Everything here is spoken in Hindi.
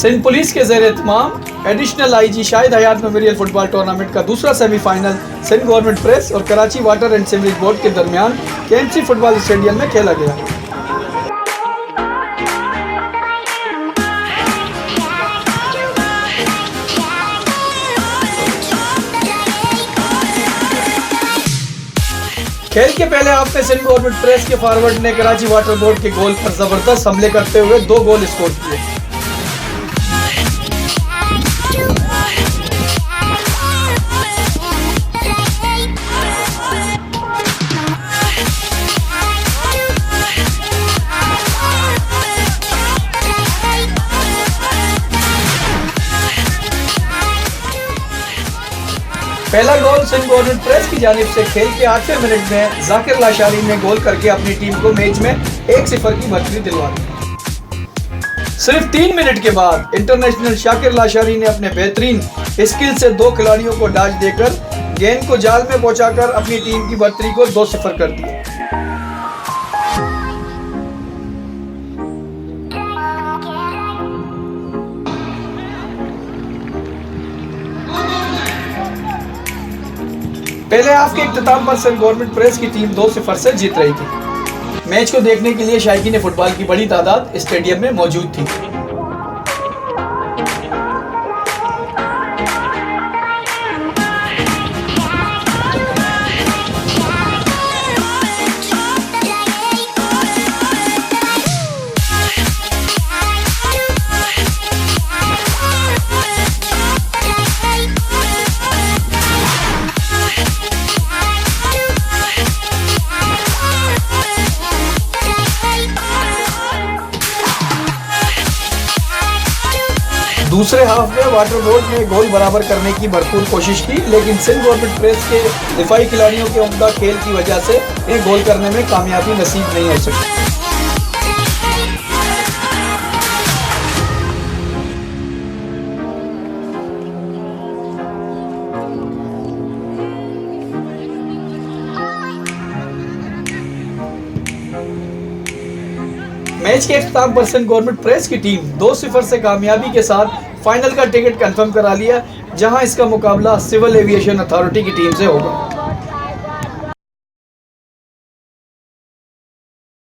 सिंध पुलिस के ज़ेर एहतमाम एडिशनल आईजी शाहिद हयात मेमोरियल फुटबॉल टूर्नामेंट का दूसरा सेमीफाइनल सिंध गवर्नमेंट प्रेस और Karachi water and sewerage board के दरमियान KMC फुटबॉल स्टेडियम में खेला गया। खेल के पहले हाफ में सिंध गवर्नमेंट प्रेस के फॉरवर्ड ने कराची वाटर बोर्ड के गोल पर जबरदस्त हमले करते हुए 2 गोल स्कोर किए। पहला गोल सिंध गवर्नमेंट प्रेस की जानिब से खेल के 8वें मिनट में जाकिर लाशारी ने गोल करके अपनी टीम को मैच में 1-0 की बढ़त दिलवा दी। सिर्फ 3 मिनट के बाद इंटरनेशनल शाकिर लाशारी ने अपने बेहतरीन स्किल से 2 खिलाड़ियों को डैश देकर गेंद को जाल में पहुंचाकर अपनी टीम की बढ़तरी को 2-0 कर दिया। पहले हाफ के इख्तिताम पर सिंध गवर्नमेंट प्रेस की टीम 2-0 से जीत रही थी। मैच को देखने के लिए शायकीन फुटबॉल की बड़ी तादाद स्टेडियम में मौजूद थी। दूसरे हाफ में वाटर बोर्ड ने गोल बराबर करने की भरपूर कोशिश की, लेकिन सिंध गवर्नमेंट प्रेस के दिफाई खिलाड़ियों के उम्दा खेल की वजह से ये गोल करने में कामयाबी नसीब नहीं हो सकी। मैच के इख्तिताम पर सिंध गवर्नमेंट प्रेस की टीम 2-0 से कामयाबी के साथ फाइनल का टिकट कंफर्म करा लिया, जहां इसका मुकाबला सिविल एविएशन अथॉरिटी की टीम से होगा।